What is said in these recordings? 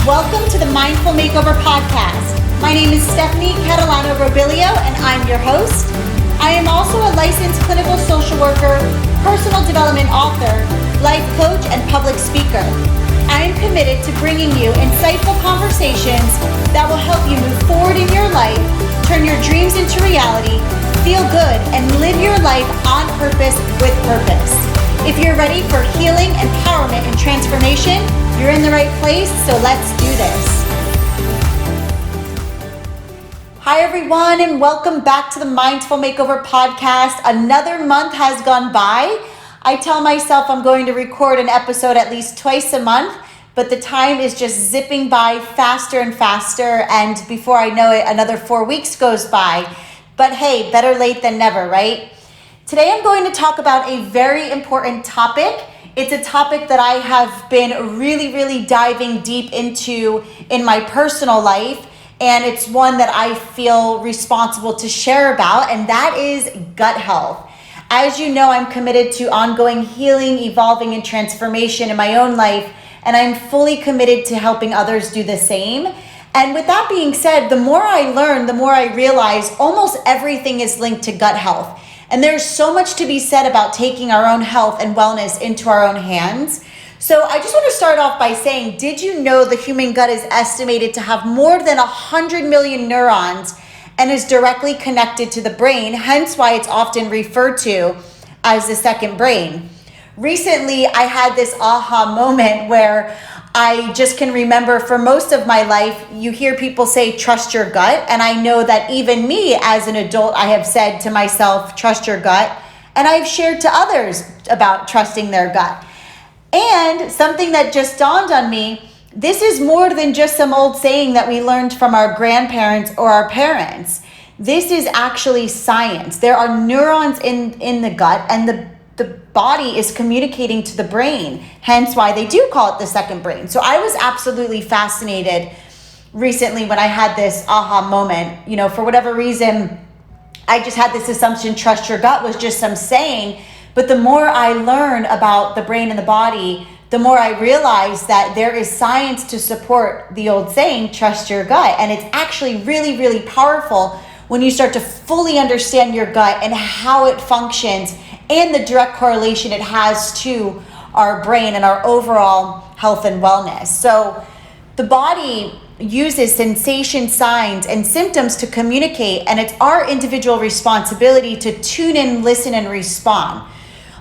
Welcome to the Mindful Makeover podcast. My name is Stephanie Catalano Robillio, and I'm your host. I am also a licensed clinical social worker, personal development author, life coach, and public speaker. I am committed to bringing you insightful conversations that will help you move forward in your life, turn your dreams into reality, feel good, and live your life on purpose with purpose. If you're ready for healing, empowerment, and transformation, you're in the right place, so let's do this. Hi everyone, and welcome back to the Mindful Makeover podcast. Another month has gone by. I tell myself I'm going to record an episode at least twice a month, but the time is just zipping by faster and faster, and before I know it, another 4 weeks goes by. But hey, better late than never, right? Today I'm going to talk about a very important topic. It's a topic that I have been really diving deep into in my personal life, and it's one that I feel responsible to share about, and that is gut health. As you know, I'm committed to ongoing healing, evolving, and transformation in my own life, and I'm fully committed to helping others do the same. And with that being said, the more I learn, the more I realize almost everything is linked to gut health. And there's so much to be said about taking our own health and wellness into our own hands. So I just want to start off by saying, did you know the human gut is estimated to have more than 100 million neurons and is directly connected to the brain, hence why it's often referred to as the second brain. Recently, I had this aha moment where I just can remember for most of my life, you hear people say, trust your gut. And I know that even me as an adult, I have said to myself, trust your gut. And I've shared to others about trusting their gut. And something that just dawned on me, this is more than just some old saying that we learned from our grandparents or our parents. This is actually science. There are neurons in the gut, and the body is communicating to the brain, hence why they do call it the second brain. So I was absolutely fascinated recently when I had this aha moment. You know, for whatever reason, I just had this assumption, trust your gut was just some saying. But the more I learn about the brain and the body, the more I realize that there is science to support the old saying, trust your gut. And it's actually really powerful when you start to fully understand your gut and how it functions and the direct correlation it has to our brain and our overall health and wellness. So the body uses sensation, signs, and symptoms to communicate, and it's our individual responsibility to tune in, listen, and respond.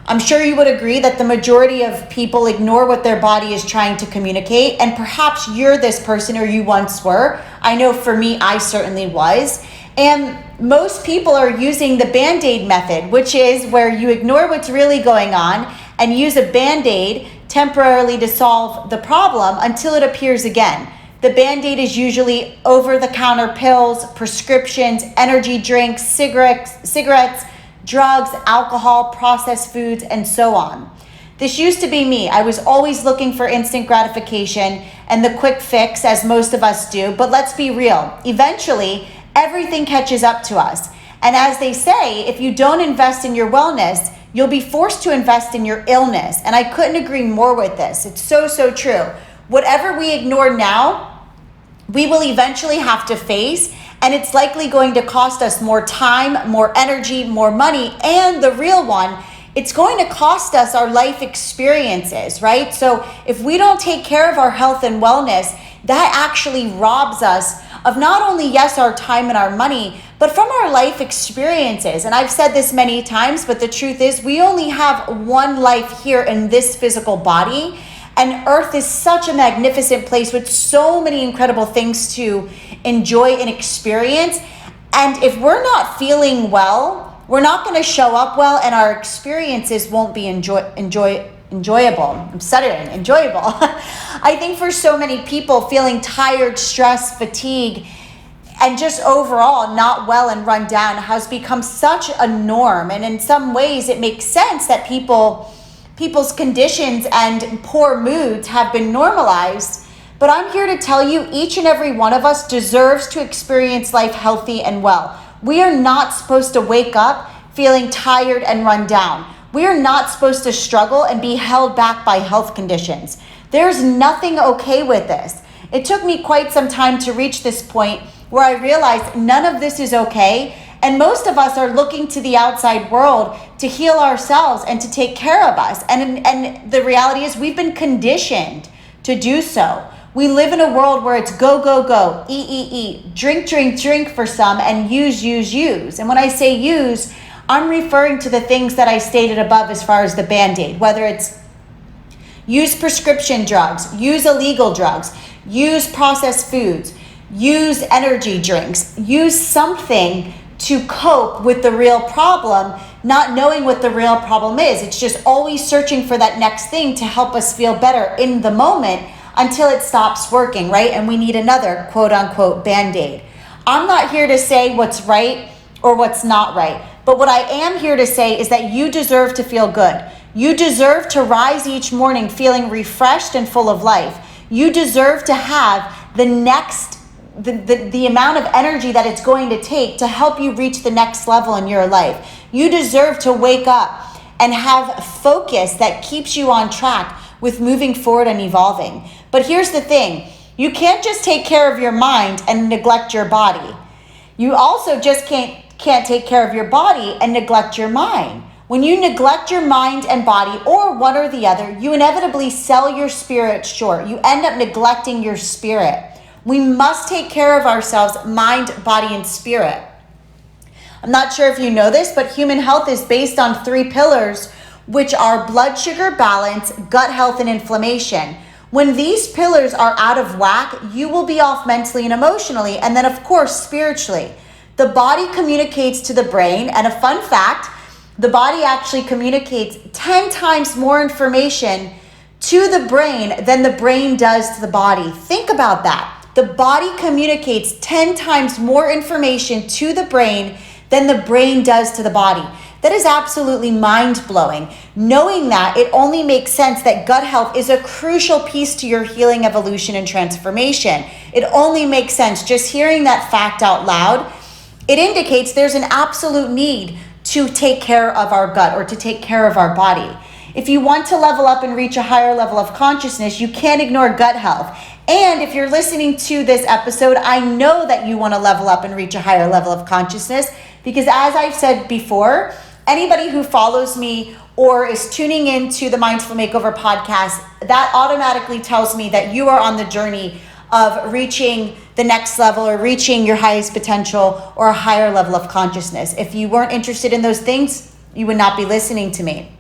I'm sure you would agree that the majority of people ignore what their body is trying to communicate, and perhaps you're this person, or you once were. I know for me, I certainly was. And most people are using the Band-Aid method, which is where you ignore what's really going on and use a Band-Aid temporarily to solve the problem until it appears again. The Band-Aid is usually over-the-counter pills, prescriptions, energy drinks, cigarettes, drugs, alcohol, processed foods, and so on. This used to be me. I was always looking for instant gratification and the quick fix, as most of us do. But let's be real. Eventually, everything catches up to us. And as they say, if you don't invest in your wellness, you'll be forced to invest in your illness. And I couldn't agree more with this. It's so true. Whatever we ignore now, we will eventually have to face, and it's likely going to cost us more time, more energy, more money, and the real one, it's going to cost us our life experiences, right? So if we don't take care of our health and wellness, that actually robs us of not only, yes, our time and our money, but from our life experiences. And I've said this many times, but the truth is we only have one life here in this physical body. And Earth is such a magnificent place with so many incredible things to enjoy and experience. And if we're not feeling well, we're not going to show up well, and our experiences won't be enjoyable. I'm stuttering, enjoyable. I think for so many people, feeling tired, stressed, fatigue, and just overall not well and run down has become such a norm. And in some ways, it makes sense that people's conditions and poor moods have been normalized. But I'm here to tell you, each and every one of us deserves to experience life healthy and well. We are not supposed to wake up feeling tired and run down. We are not supposed to struggle and be held back by health conditions. There's nothing okay with this. It took me quite some time to reach this point where I realized none of this is okay. And most of us are looking to the outside world to heal ourselves and to take care of us. And the reality is we've been conditioned to do so. We live in a world where it's go, go, go, eat, drink, drink, drink for some, and use, use, use. And when I say use, I'm referring to the things that I stated above as far as the Band-Aid, whether it's use prescription drugs, use illegal drugs, use processed foods, use energy drinks, use something to cope with the real problem, not knowing what the real problem is. It's just always searching for that next thing to help us feel better in the moment until it stops working, right? And we need another quote unquote Band-Aid. I'm not here to say what's right or what's not right, but what I am here to say is that you deserve to feel good. You deserve to rise each morning feeling refreshed and full of life. You deserve to have the amount of energy that it's going to take to help you reach the next level in your life. You deserve to wake up and have focus that keeps you on track with moving forward and evolving. But here's the thing, you can't just take care of your mind and neglect your body. You also just can't take care of your body and neglect your mind. When you neglect your mind and body, or one or the other, you inevitably sell your spirit short. You end up neglecting your spirit. We must take care of ourselves, mind, body, and spirit. I'm not sure if you know this, but human health is based on 3 pillars, which are blood sugar balance, gut health, and inflammation. When these pillars are out of whack, you will be off mentally and emotionally, and then of course, spiritually. The body communicates to the brain, and a fun fact, the body actually communicates 10 times more information to the brain than the brain does to the body. Think about that. The body communicates 10 times more information to the brain than the brain does to the body. That is absolutely mind-blowing. Knowing that, it only makes sense that gut health is a crucial piece to your healing, evolution, and transformation. It only makes sense. Just hearing that fact out loud, it indicates there's an absolute need to take care of our gut or to take care of our body. If you want to level up and reach a higher level of consciousness, you can't ignore gut health. And if you're listening to this episode, I know that you want to level up and reach a higher level of consciousness, because as I've said before, anybody who follows me or is tuning into the Mindful Makeover podcast, that automatically tells me that you are on the journey of reaching the next level or reaching your highest potential or a higher level of consciousness. If you weren't interested in those things, you would not be listening to me.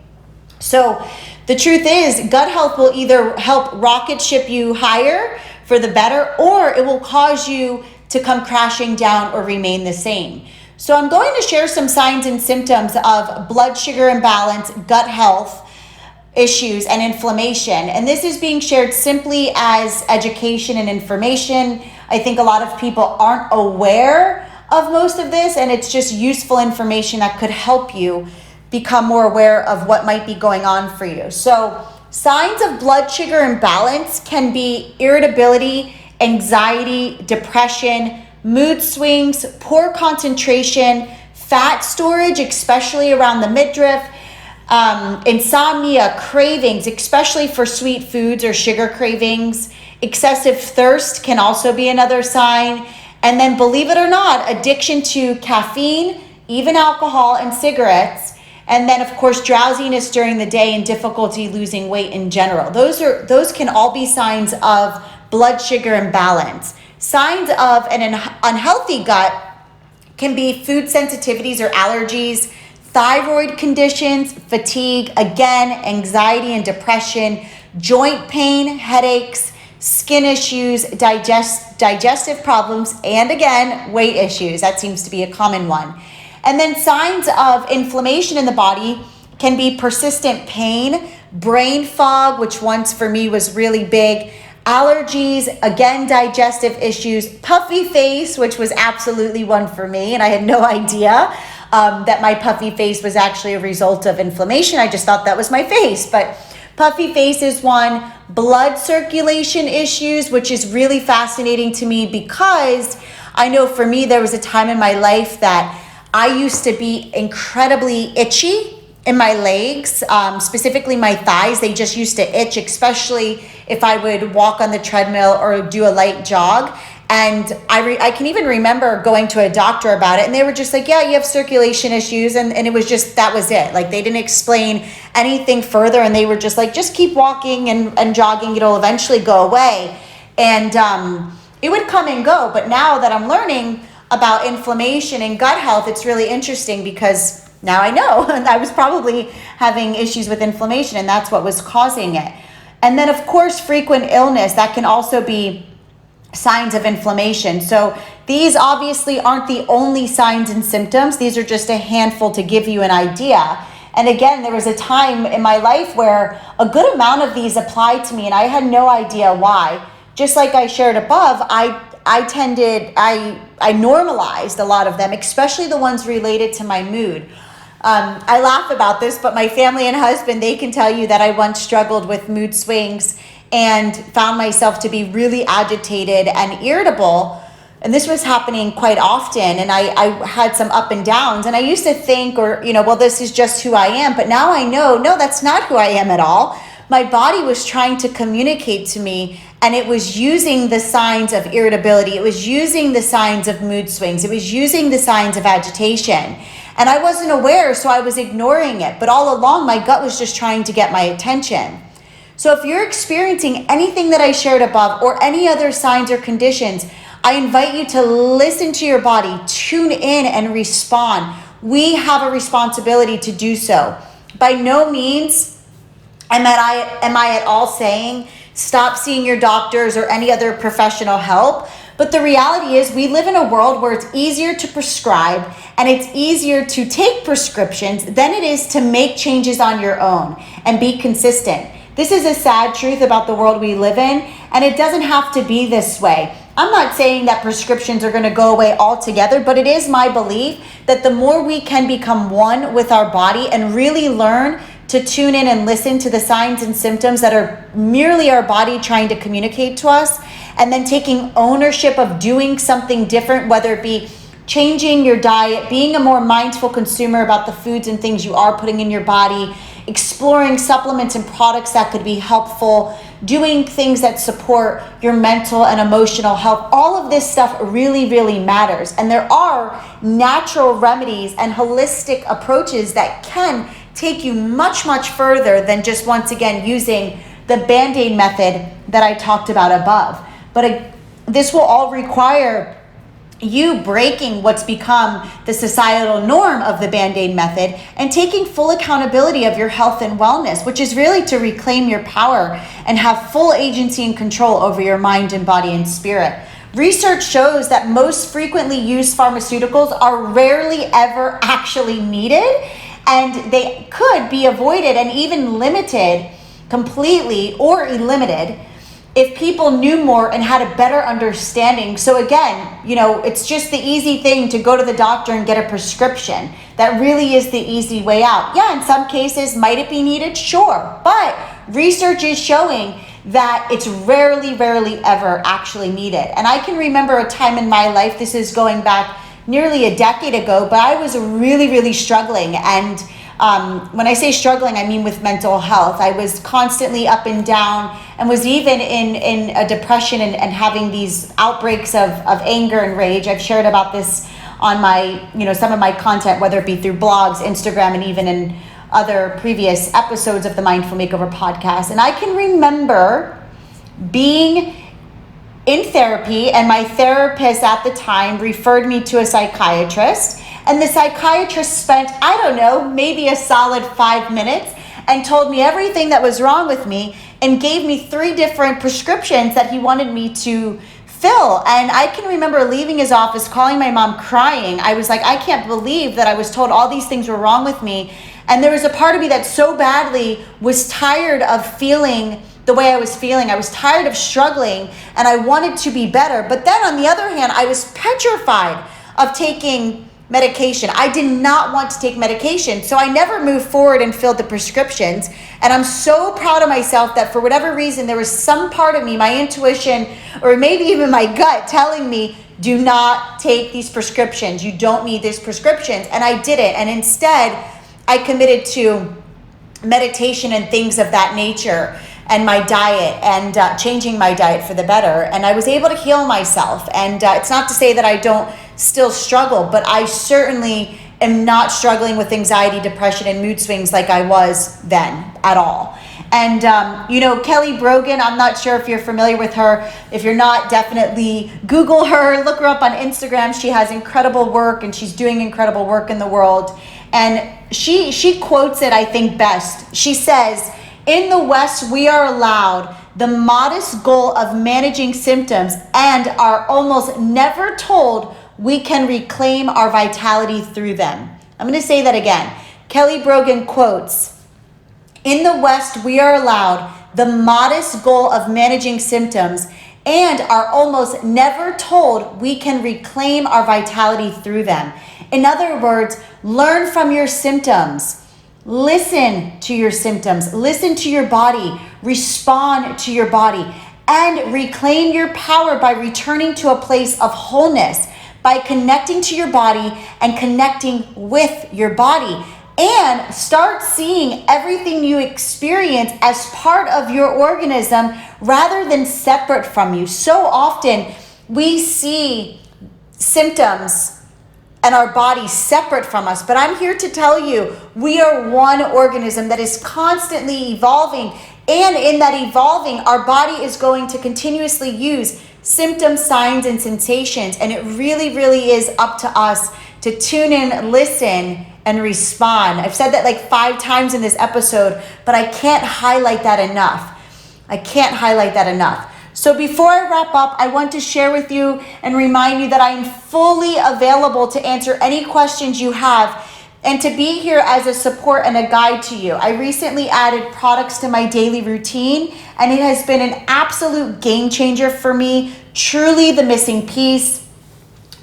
So the truth is, gut health will either help rocket ship you higher for the better, or it will cause you to come crashing down or remain the same. So I'm going to share some signs and symptoms of blood sugar imbalance, gut health issues, and inflammation. And this is being shared simply as education and information. I think a lot of people aren't aware of most of this, and it's just useful information that could help you become more aware of what might be going on for you. So signs of blood sugar imbalance can be irritability, anxiety, depression, mood swings, poor concentration, fat storage, especially around the midriff, insomnia, cravings, especially for sweet foods or sugar cravings. Excessive thirst can also be another sign. And then, believe it or not, addiction to caffeine, even alcohol and cigarettes. And then, of course, drowsiness during the day and difficulty losing weight in general. Those can all be signs of blood sugar imbalance. Signs of an unhealthy gut can be food sensitivities or allergies, thyroid conditions, fatigue, again, anxiety and depression, joint pain, headaches, skin issues, digestive problems, and again, weight issues. That seems to be a common one. And then signs of inflammation in the body can be persistent pain, brain fog, which once for me was really big, allergies, again, digestive issues, puffy face, which was absolutely one for me, and I had no idea that my puffy face was actually a result of inflammation. I just thought that was my face, but puffy face is one. Blood circulation issues, which is really fascinating to me because I know for me there was a time in my life that I used to be incredibly itchy in my legs, specifically my thighs. They just used to itch, especially if I would walk on the treadmill or do a light jog. And I can even remember going to a doctor about it, and they were just like, yeah, you have circulation issues. And it was just, that was it. Like, they didn't explain anything further. And they were just like, just keep walking and jogging. It'll eventually go away. And it would come and go. But now that I'm learning about inflammation and gut health, it's really interesting, because now I know I was probably having issues with inflammation, and that's what was causing it. And then, of course, frequent illness, that can also be signs of inflammation. So these obviously aren't the only signs and symptoms. These are just a handful to give you an idea. And again, there was a time in my life where a good amount of these applied to me, and I had no idea why. Just like I shared above, I normalized a lot of them, especially the ones related to my mood. I laugh about this, but my family and husband, they can tell you that I once struggled with mood swings and found myself to be really agitated and irritable. And this was happening quite often. And I had some up and downs. And I used to think, well, this is just who I am. But now I know, no, that's not who I am at all. My body was trying to communicate to me, and it was using the signs of irritability. It was using the signs of mood swings. It was using the signs of agitation. And I wasn't aware, so I was ignoring it. But all along, my gut was just trying to get my attention. So if you're experiencing anything that I shared above, or any other signs or conditions, I invite you to listen to your body, tune in and respond. We have a responsibility to do so. By no means am I at all saying stop seeing your doctors or any other professional help. But the reality is, we live in a world where it's easier to prescribe and it's easier to take prescriptions than it is to make changes on your own and be consistent. This is a sad truth about the world we live in, and it doesn't have to be this way. I'm not saying that prescriptions are going to go away altogether, but it is my belief that the more we can become one with our body and really learn to tune in and listen to the signs and symptoms that are merely our body trying to communicate to us, and then taking ownership of doing something different, whether it be changing your diet, being a more mindful consumer about the foods and things you are putting in your body, exploring supplements and products that could be helpful, doing things that support your mental and emotional health. All of this stuff really, really matters. And there are natural remedies and holistic approaches that can take you much, much further than just, once again, using the Band-Aid method that I talked about above. But this will all require you breaking what's become the societal norm of the Band-Aid method and taking full accountability of your health and wellness, which is really to reclaim your power and have full agency and control over your mind and body and spirit. Research shows that most frequently used pharmaceuticals are rarely ever actually needed, and they could be avoided and even limited completely or eliminated if people knew more and had a better understanding. So again, it's just the easy thing to go to the doctor and get a prescription. That really is the easy way out. Yeah, in some cases, might it be needed? Sure. But research is showing that it's rarely, rarely ever actually needed. And I can remember a time in my life, this is going back nearly a decade ago, but I was really, really struggling. And when I say struggling, I mean with mental health. I was constantly up and down, and was even in a depression and having these outbreaks of anger and rage. I've shared about this on my, some of my content, whether it be through blogs, Instagram, and even in other previous episodes of the Mindful Makeover podcast. And I can remember being in therapy, and my therapist at the time referred me to a psychiatrist. And the psychiatrist spent, maybe a solid 5 minutes and told me everything that was wrong with me and gave me 3 different prescriptions that he wanted me to fill. And I can remember leaving his office, calling my mom, crying. I was like, I can't believe that I was told all these things were wrong with me. And there was a part of me that so badly was tired of feeling the way I was feeling. I was tired of struggling, and I wanted to be better. But then on the other hand, I was petrified of taking medication. I did not want to take medication, so I never moved forward and filled the prescriptions. And I'm so proud of myself that for whatever reason, there was some part of me, my intuition, or maybe even my gut, telling me, do not take these prescriptions. You don't need these prescriptions. And I didn't. And instead, I committed to meditation and things of that nature, and my diet, and changing my diet for the better. And I was able to heal myself. And it's not to say that I don't still struggle, but I certainly am not struggling with anxiety, depression, and mood swings like I was then at all. And, Kelly Brogan, I'm not sure if you're familiar with her. If you're not, definitely Google her, look her up on Instagram. She has incredible work, and she's doing incredible work in the world. And she quotes it, I think, best. She says, "In the West, we are allowed the modest goal of managing symptoms and are almost never told we can reclaim our vitality through them." I'm going to say that again. Kelly Brogan quotes, "In the West, we are allowed the modest goal of managing symptoms and are almost never told we can reclaim our vitality through them." In other words, learn from your symptoms. Listen to your symptoms. Listen to your body. Respond to your body. And reclaim your power by returning to a place of wholeness, by connecting to your body and connecting with your body. And start seeing everything you experience as part of your organism rather than separate from you. So often we see symptoms and our body separate from us. But I'm here to tell you, we are one organism that is constantly evolving. And in that evolving, our body is going to continuously use symptoms, signs, and sensations. And it really, really is up to us to tune in, listen, and respond. I've said that like 5 times in this episode, but I can't highlight that enough. So before I wrap up, I want to share with you and remind you that I am fully available to answer any questions you have and to be here as a support and a guide to you. I recently added products to my daily routine, and it has been an absolute game changer for me, truly the missing piece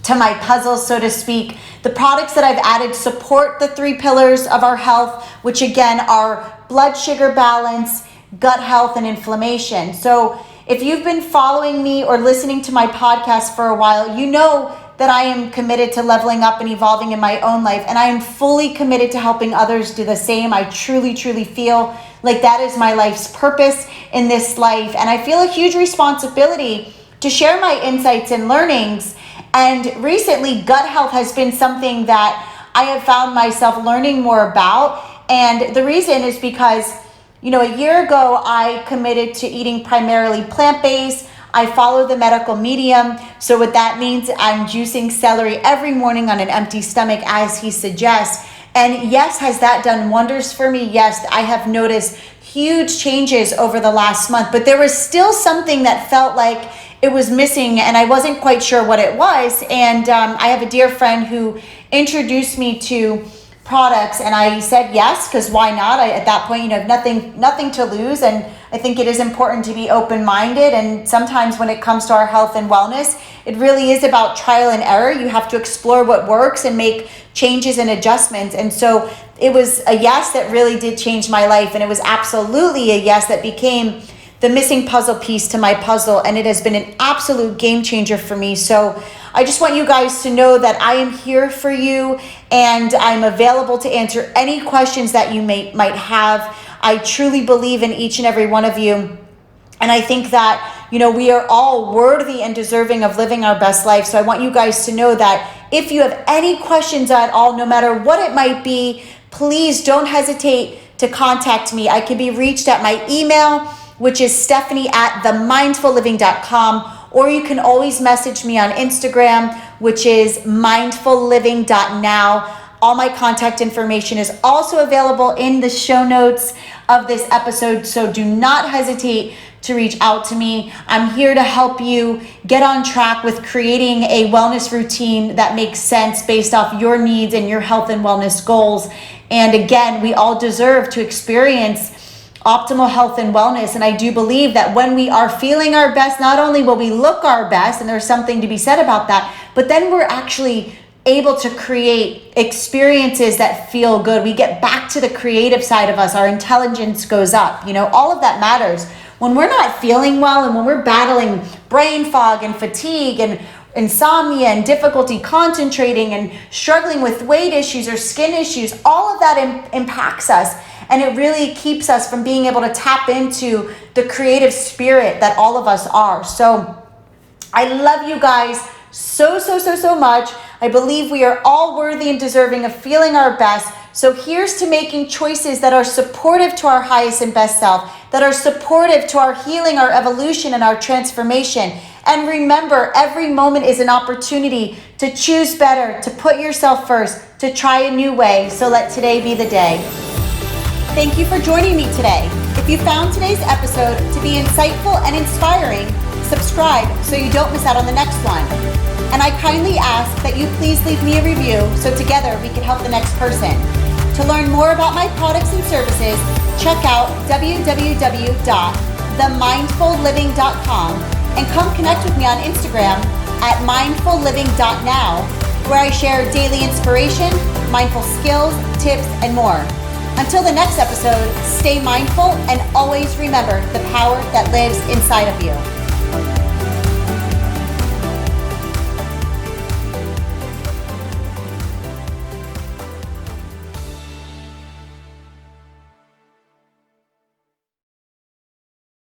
to my puzzle, so to speak. The products that I've added support the 3 pillars of our health, which again are blood sugar balance, gut health, and inflammation. So if you've been following me or listening to my podcast for a while, you know that I am committed to leveling up and evolving in my own life, and I am fully committed to helping others do the same. I truly, truly feel like that is my life's purpose in this life, and I feel a huge responsibility to share my insights and learnings. And recently, gut health has been something that I have found myself learning more about, and the reason is because a year ago, I committed to eating primarily plant-based. I follow the medical medium. So what that means, I'm juicing celery every morning on an empty stomach as he suggests. And yes, has that done wonders for me? Yes, I have noticed huge changes over the last month, but there was still something that felt like it was missing, and I wasn't quite sure what it was. And I have a dear friend who introduced me to products, and I said yes, because why not? At that point, have nothing to lose, and I think it is important to be open-minded. And sometimes when it comes to our health and wellness, it really is about trial and error. You have to explore what works and make changes and adjustments. And so it was a yes that really did change my life, and it was absolutely a yes that became the missing puzzle piece to my puzzle, and it has been an absolute game changer for me. So I just want you guys to know that I am here for you, and I'm available to answer any questions that you might have. I truly believe in each and every one of you, and I think that we are all worthy and deserving of living our best life. So I want you guys to know that if you have any questions at all, no matter what it might be, please don't hesitate to contact me. I can be reached at my email, which is stephanie@themindfulliving.com, or you can always message me on Instagram, which is mindfulliving.now. All my contact information is also available in the show notes of this episode, so do not hesitate to reach out to me. I'm here to help you get on track with creating a wellness routine that makes sense based off your needs and your health and wellness goals. And again, we all deserve to experience optimal health and wellness. And I do believe that when we are feeling our best, not only will we look our best, and there's something to be said about that, but then we're actually able to create experiences that feel good. We get back to the creative side of us. Our intelligence goes up. All of that matters. When we're not feeling well and when we're battling brain fog and fatigue and insomnia and difficulty concentrating and struggling with weight issues or skin issues, all of that impacts us. And it really keeps us from being able to tap into the creative spirit that all of us are. So I love you guys so much. I believe we are all worthy and deserving of feeling our best. So here's to making choices that are supportive to our highest and best self, that are supportive to our healing, our evolution, and our transformation. And remember, every moment is an opportunity to choose better, to put yourself first, to try a new way. So let today be the day. Thank you for joining me today. If you found today's episode to be insightful and inspiring, subscribe so you don't miss out on the next one. And I kindly ask that you please leave me a review so together we can help the next person. To learn more about my products and services, check out www.themindfulliving.com and come connect with me on Instagram at mindfulliving.now, where I share daily inspiration, mindful skills, tips, and more. Until the next episode, stay mindful and always remember the power that lives inside of you.